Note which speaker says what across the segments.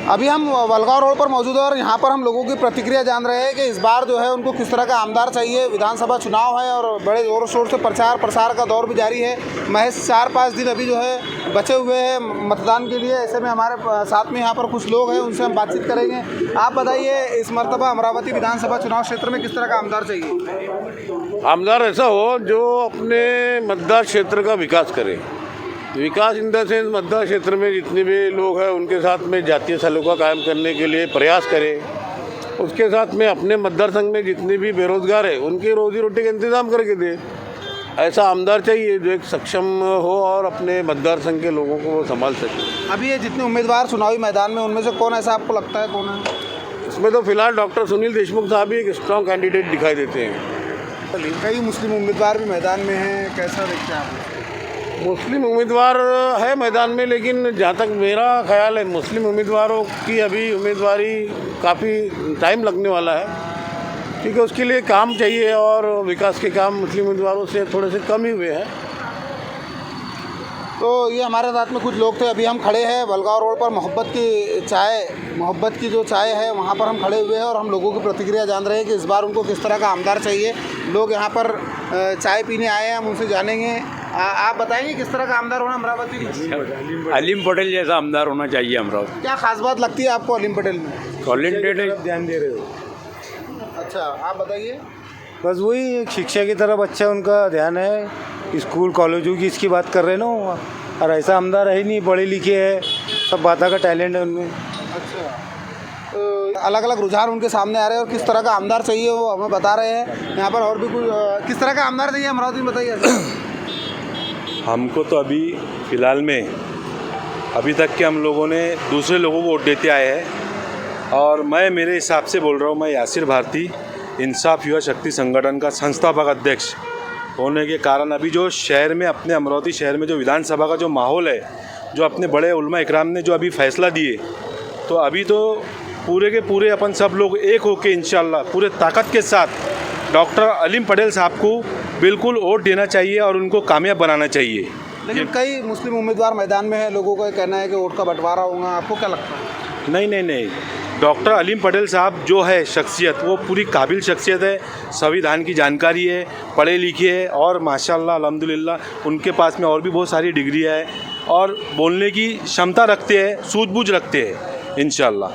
Speaker 1: अभी हम वलगांव रोड पर मौजूद हैं और यहाँ पर हम लोगों की प्रतिक्रिया जान रहे हैं कि इस बार जो है उनको किस तरह का आमदार चाहिए। विधानसभा चुनाव है और बड़े ज़ोर शोर से प्रचार प्रसार का दौर भी जारी है। महज 4-5 दिन अभी जो है बचे हुए हैं मतदान के लिए। ऐसे में हमारे साथ में यहाँ पर कुछ लोग हैं, उनसे हम बातचीत करेंगे। आप बताइए, इस मरतबा अमरावती विधानसभा चुनाव क्षेत्र में किस तरह का आमदार चाहिए?
Speaker 2: आमदार ऐसा हो जो अपने मतदार क्षेत्र का विकास करे। विकास इन द सेंस मतदार क्षेत्र में जितने भी लोग हैं उनके साथ में जातीय सलोखा कायम करने के लिए प्रयास करें। उसके साथ में अपने मतदार संघ में जितने भी बेरोजगार है उनकी रोजी रोटी का इंतज़ाम करके दे। ऐसा आमदार चाहिए जो एक सक्षम हो और अपने मतदार संघ के लोगों को वो संभाल सके।
Speaker 1: अभी ये जितने उम्मीदवार चुनावी मैदान में, उनमें से कौन ऐसा आपको लगता है कौन है?
Speaker 2: इसमें तो फिलहाल डॉक्टर सुनील देशमुख साहब ही एक स्ट्रॉन्ग कैंडिडेट दिखाई देते हैं।
Speaker 1: कई मुस्लिम उम्मीदवार भी मैदान में हैं, कैसा देखते हैं आप?
Speaker 2: मुस्लिम उम्मीदवार है मैदान में, लेकिन जहाँ तक मेरा ख्याल है मुस्लिम उम्मीदवारों की अभी उम्मीदवारी काफ़ी टाइम लगने वाला है, क्योंकि उसके लिए काम चाहिए और विकास के काम मुस्लिम उम्मीदवारों से थोड़े से कम ही हुए हैं।
Speaker 1: तो ये हमारे साथ में कुछ लोग थे। अभी हम खड़े हैं वलगांव रोड पर मोहब्बत की जो चाय है वहाँ पर हम खड़े हुए हैं और हम लोगों की प्रतिक्रिया जान रहे हैं कि इस बार उनको किस तरह का आमदार चाहिए। लोग यहाँ पर चाय पीने आए हैं, हम उनसे जानेंगे। आप बताएंगे किस तरह का आमदार होना अमरावती में?
Speaker 3: अलीम पटेल जैसा आमदार होना चाहिए अमरावती।
Speaker 1: क्या खास बात लगती है आपको अलीम पटेल में?
Speaker 3: टैलेंटेड ध्यान दे रहे हो।
Speaker 1: अच्छा, आप बताइए।
Speaker 4: बस वही शिक्षा की तरफ अच्छा उनका ध्यान है। स्कूल कॉलेजों की इसकी बात कर रहे हैं ना, और ऐसा आमदार है ही नहीं, पढ़े लिखे है, सब बातों का टैलेंट है उनमें।
Speaker 1: अच्छा, तो अलग अलग रुझान उनके सामने आ रहे हैं और किस तरह का आमदार चाहिए वो हमें बता रहे हैं। यहाँ पर और भी कुछ किस तरह का आमदार चाहिए अमरावती में, बताइए।
Speaker 5: हमको तो अभी फ़िलहाल में अभी तक के हम लोगों ने दूसरे लोगों को वोट देते आए हैं, और मैं मेरे हिसाब से बोल रहा हूँ, मैं यासिर भारती इंसाफ युवा शक्ति संगठन का संस्थापक अध्यक्ष होने के कारण अभी जो शहर में, अपने अमरावती शहर में जो विधानसभा का जो माहौल है, जो अपने बड़े उलमा इकराम ने जो अभी फैसला दिए, तो अभी तो पूरे के पूरे अपन सब लोग एक होके इंशाल्लाह पूरे ताकत के साथ डॉक्टर अलीम पटेल साहब को बिल्कुल वोट देना चाहिए और उनको कामयाब बनाना चाहिए।
Speaker 1: लेकिन कई मुस्लिम उम्मीदवार मैदान में हैं, लोगों का कहना है कि वोट का बंटवारा होगा। आपको क्या लगता है?
Speaker 5: नहीं, डॉक्टर अलीम पटेल साहब जो है शख्सियत, वो पूरी काबिल शख्सियत है, संविधान की जानकारी है, पढ़े लिखे है, और माशाल्लाह अल्हम्दुलिल्लाह उनके पास में और भी बहुत सारी डिग्रियाँ है और बोलने की क्षमता रखते हैं, सूझबूझ रखते हैं इंशाल्लाह।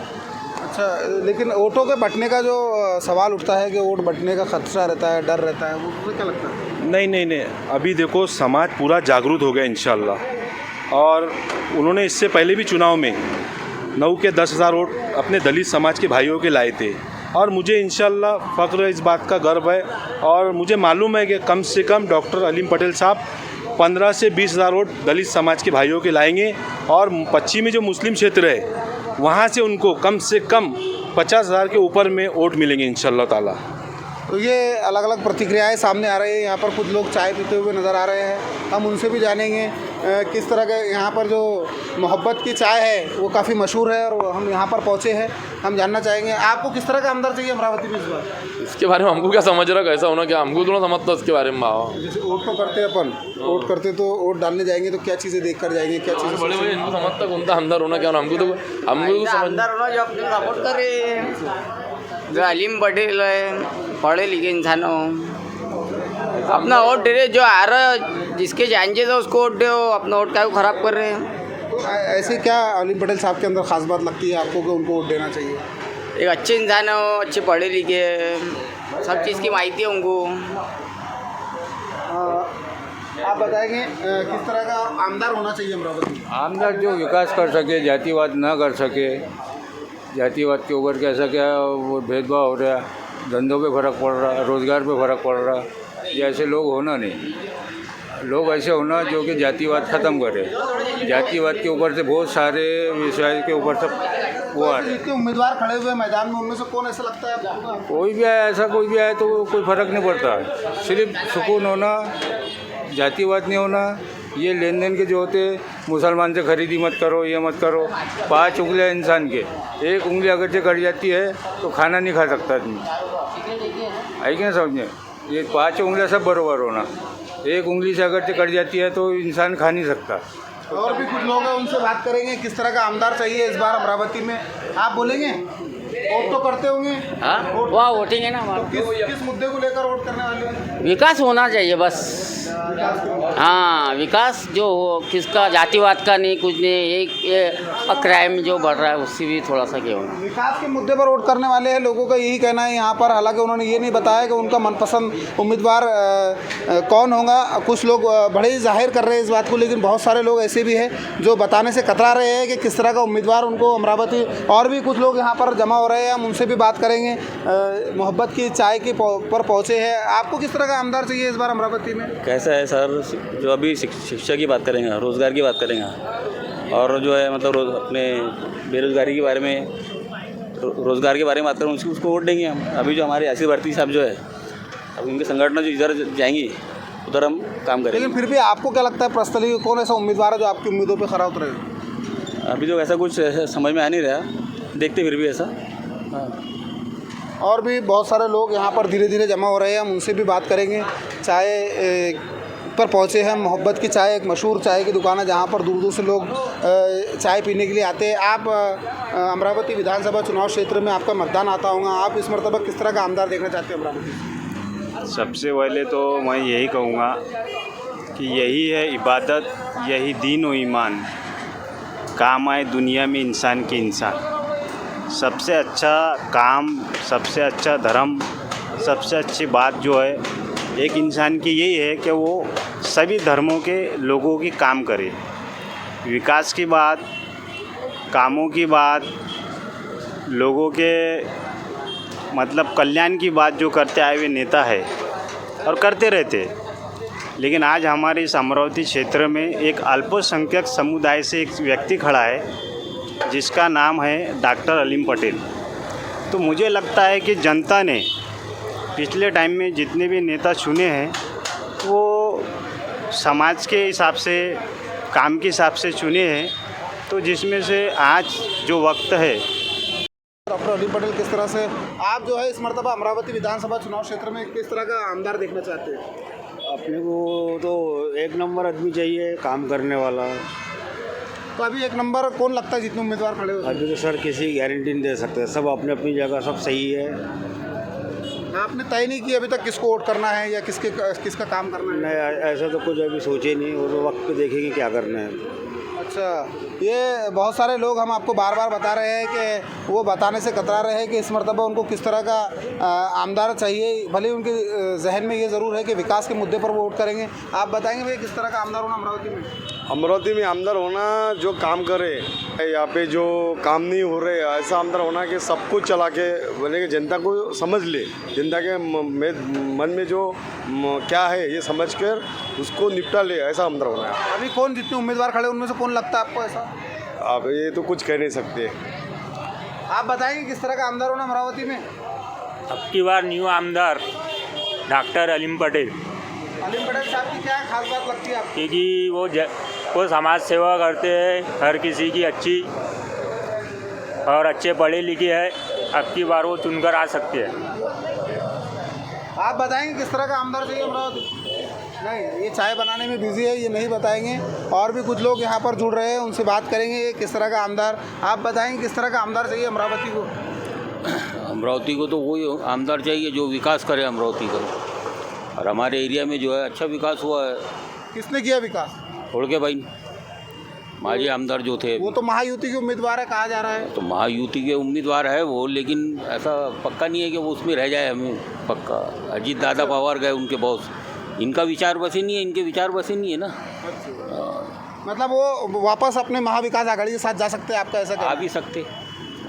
Speaker 1: अच्छा, लेकिन वोटों के बंटने का जो सवाल उठता है कि वोट बंटने का खतरा रहता है, डर रहता है, वो क्या लगता है?
Speaker 5: नहीं, अभी देखो समाज पूरा जागरूक हो गया इंशाल्लाह, और उन्होंने इससे पहले भी चुनाव में 9 के 10,000 वोट अपने दलित समाज के भाइयों के लाए थे, और मुझे इंशाल्लाह फ़ख्र इस बात का गर्व है, और मुझे मालूम है कि कम से कम डॉक्टर अलीम पटेल साहब 15 से 20,000 वोट दलित समाज के भाइयों के लाएंगे, और पश्चिमी जो मुस्लिम क्षेत्र है वहाँ से उनको कम से कम 50,000 के ऊपर में वोट मिलेंगे इंशाल्लाह ताला।
Speaker 1: तो ये अलग अलग प्रतिक्रियाएं सामने आ रही है। यहाँ पर कुछ लोग चाय पीते हुए नज़र आ रहे हैं, हम उनसे भी जानेंगे किस तरह के यहाँ पर जो मोहब्बत की चाय है वो काफ़ी मशहूर है और हम यहाँ पर पहुँचे हैं। हम जानना चाहेंगे आपको किस तरह का आमदार चाहिए अमरावती में इस बार?
Speaker 6: इसके बारे में हमको क्या समझ रहा, कैसा होना, क्या हमको थोड़ा समझता इसके बारे में।
Speaker 1: जैसे वोट तो करते हैं अपन, वोट करते तो वोट डालने जाएंगे तो क्या चीज़ें देख कर जाएंगे, क्या चीज़ें
Speaker 6: बड़े भाई इनको समझता कौन था आमदार होना क्या होना, हमको तो
Speaker 7: आमदार होना जो अपने सपोर्ट करे, जो अलीम पटेल है, पढ़े लिखे इंसान हो, अपना वोट दे रहे, जो आ रहा जिसके चांसेस है उसको वोट दो, अपना वोट का खराब कर रहे हैं।
Speaker 1: तो ऐसे क्या अलीम पटेल साहब के अंदर खास बात लगती है आपको कि उनको वोट देना चाहिए?
Speaker 7: एक अच्छे इंसान हो, अच्छे पढ़े लिखे, सब चीज़ की माहिती है उनको।
Speaker 1: आप बताएंगे किस तरह का आमदार होना चाहिए अमरावती?
Speaker 4: आमदार जो विकास कर सके, जातिवाद ना कर सके, जातिवाद के ऊपर कैसा क्या वो भेदभाव हो रहा, धंधों पे फ़र्क पड़ रहा, रोज़गार पे फ़र्क पड़ रहा, ये ऐसे लोग होना नहीं। लोग ऐसे होना जो कि जातिवाद ख़त्म करे। जातिवाद के ऊपर से बहुत सारे विषय के ऊपर से वो आ रहे।
Speaker 1: जितने उम्मीदवार खड़े हुए मैदान में उनमें से कौन ऐसा लगता है आपको?
Speaker 4: कोई भी आए, ऐसा कोई भी आए तो कोई फ़र्क नहीं पड़ता। सिर्फ सुकून होना, जातिवाद नहीं होना। ये लेन देन के जो होते, मुसलमान से खरीदी मत करो, ये मत करो। 5 उंगलियां इंसान के, एक उंगली अगर से कट जाती है तो खाना नहीं खा सकता आदमी, है कि नहीं समझे? ये 5 उंगलियां सब बराबर होना। एक उंगली से अगर से कट जाती है तो इंसान खा नहीं सकता।
Speaker 1: और भी कुछ लोग हैं, उनसे बात करेंगे किस तरह का आमदार चाहिए इस बार अमरावती में। आप बोलेंगे, वोट तो करते होंगे?
Speaker 7: हाँ, वह वोटिंग है ना हमारा।
Speaker 1: किस मुद्दे को लेकर वोट करने वाले हैं?
Speaker 7: विकास होना चाहिए बस। हाँ, विकास जो हो, किसका जातिवाद का नहीं, कुछ नहीं। एक क्राइम जो बढ़ रहा है उससे भी थोड़ा सा क्या होना।
Speaker 1: विकास के मुद्दे पर वोट करने वाले हैं लोगों का यही कहना है यहाँ पर। हालांकि उन्होंने ये नहीं बताया कि उनका मनपसंद उम्मीदवार कौन होगा। कुछ लोग बड़े ही जाहिर कर रहे हैं इस बात को, लेकिन बहुत सारे लोग ऐसे भी हैं जो बताने से कतरा रहे हैं कि किस तरह का उम्मीदवार उनको अमरावती। और भी कुछ लोग यहाँ पर जमा हो रहे हैं, हम उनसे भी बात करेंगे। मोहब्बत की चाय की पर पहुँचे हैं। आपको किस तरह का आमदार चाहिए इस बार अमरावती में?
Speaker 8: कैसा है सर, जो अभी शिक्षा की बात करेंगे, रोज़गार की बात करेंगे, और जो है मतलब अपने बेरोज़गारी के बारे में, रोज़गार के बारे में बात करें, उसको वोट देंगे हम। अभी जो हमारे यासिर भारती साहब जो है, अब उनके संगठन जो इधर जाएंगी उधर हम काम करेंगे।
Speaker 1: लेकिन फिर भी आपको क्या लगता है पर्सनली कौन ऐसा उम्मीदवार है जो आपकी उम्मीदों पर खरा उतरेगा?
Speaker 8: अभी जो ऐसा कुछ समझ में आ नहीं रहा, देखते फिर भी ऐसा। हाँ,
Speaker 1: और भी बहुत सारे लोग यहाँ पर धीरे धीरे जमा हो रहे हैं, हम उनसे भी बात करेंगे। चाय पर पहुँचे हैं। मोहब्बत की चाय एक मशहूर चाय की दुकान है जहाँ पर दूर दूर से लोग चाय पीने के लिए आते हैं। आप अमरावती विधानसभा चुनाव क्षेत्र में आपका मतदान आता होगा, आप इस मरतबा किस तरह का आमदार देखना चाहते हैं अमरावती?
Speaker 9: सबसे पहले तो मैं यही कहूँगा कि यही है इबादत, यही दीन व ईमान, काम आए दुनिया में इंसान के इंसान। सबसे अच्छा काम, सबसे अच्छा धर्म, सबसे अच्छी बात जो है एक इंसान की यही है कि वो सभी धर्मों के लोगों की काम करे। विकास की बात, कामों की बात, लोगों के मतलब कल्याण की बात जो करते आए हुए नेता है और करते रहते। लेकिन आज हमारे इस अमरावती क्षेत्र में एक अल्पसंख्यक समुदाय से एक व्यक्ति खड़ा है जिसका नाम है डॉक्टर अलीम पटेल। तो मुझे लगता है कि जनता ने पिछले टाइम में जितने भी नेता चुने हैं वो समाज के हिसाब से, काम के हिसाब से चुने हैं। तो जिसमें से आज जो वक्त है,
Speaker 1: डॉक्टर अलीम पटेल किस तरह से आप जो है इस मरतबा अमरावती विधानसभा चुनाव क्षेत्र में किस तरह का आमदार देखना चाहते हैं?
Speaker 9: अपने को तो एक नंबर आदमी चाहिए, काम करने वाला।
Speaker 1: तो अभी एक नंबर कौन लगता है जितने उम्मीदवार खड़े हुए?
Speaker 9: अभी तो सर किसी गारंटी नहीं दे सकते, सब अपनी अपनी जगह सब सही है।
Speaker 1: आपने तय नहीं किया अभी तक किसको वोट करना है या किसका काम करना है?
Speaker 9: नहीं, ऐसा तो कुछ अभी सोचे नहीं, और वक्त पे देखेंगे क्या करना है।
Speaker 1: अच्छा, ये बहुत सारे लोग हम आपको बार बार बता रहे हैं कि वो बताने से कतरा रहे हैं कि इस मरतबा उनको किस तरह का आमदार चाहिए। भले उनके जहन में ये ज़रूर है कि विकास के मुद्दे पर वो वोट करेंगे। आप बताएंगे भैया किस तरह का आमदार होना अमरावती में?
Speaker 10: अमरावती में आमदार होना जो काम करे, यहाँ पे जो काम नहीं हो रहे, ऐसा आमदार होना कि सब कुछ चला के बोले कि जनता को समझ ले, जनता के मन में जो क्या है ये समझ कर उसको निपटा ले, ऐसा आमदार होना है।
Speaker 1: अभी कौन जितने उम्मीदवार खड़े उनमें से कौन लगता है आपको ऐसा?
Speaker 10: आप ये तो कुछ कह नहीं सकते।
Speaker 1: आप बताएंगे किस तरह का आमदार होना अमरावती में?
Speaker 3: अब की बार न्यू आमदार डॉक्टर अलीम पटेल,
Speaker 1: अलीम पटेल साहब की क्या खास बात लगती है आपको?
Speaker 3: क्योंकि वो समाज सेवा करते हैं, हर किसी की अच्छी, और अच्छे पढ़े लिखे हैं। अब की बार वो चुनकर आ सकते हैं।
Speaker 1: आप बताएंगे किस तरह का आमदार चाहिए अमरावती? नहीं, ये चाय बनाने में बिजी है, ये नहीं बताएंगे। और भी कुछ लोग यहाँ पर जुड़ रहे हैं, उनसे बात करेंगे किस तरह का आमदार। आप बताएंगे किस तरह का आमदार चाहिए अमरावती को?
Speaker 11: अमरावती को तो वही आमदार चाहिए जो विकास करे अमरावती का। और हमारे एरिया में जो है अच्छा विकास हुआ है।
Speaker 1: किसने किया विकास?
Speaker 11: होड़के भाई माजी आमदार जो थे,
Speaker 1: वो तो महायुति के उम्मीदवार है कहा जा रहा है।
Speaker 11: तो महायुति के उम्मीदवार है वो, लेकिन ऐसा पक्का नहीं है कि वो उसमें रह जाए। हमें पक्का अजीत दादा पवार गए उनके बॉस, इनका विचार बस ही नहीं है, इनके विचार बस ही नहीं है ना।
Speaker 1: मतलब वो वापस अपने महाविकास आघाड़ी के साथ जा सकते हैं, आपका ऐसा
Speaker 11: आ भी सकते,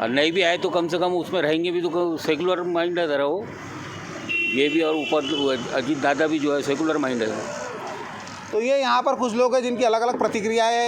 Speaker 11: और नहीं भी आए तो कम से कम उसमें रहेंगे भी तो सेकुलर माइंड है ज़रा वो, ये भी। और ऊपर अजीत दादा भी जो है सेकुलर माइंड है।
Speaker 1: तो ये यहाँ पर कुछ लोग हैं जिनकी अलग अलग प्रतिक्रियाएँ हैं।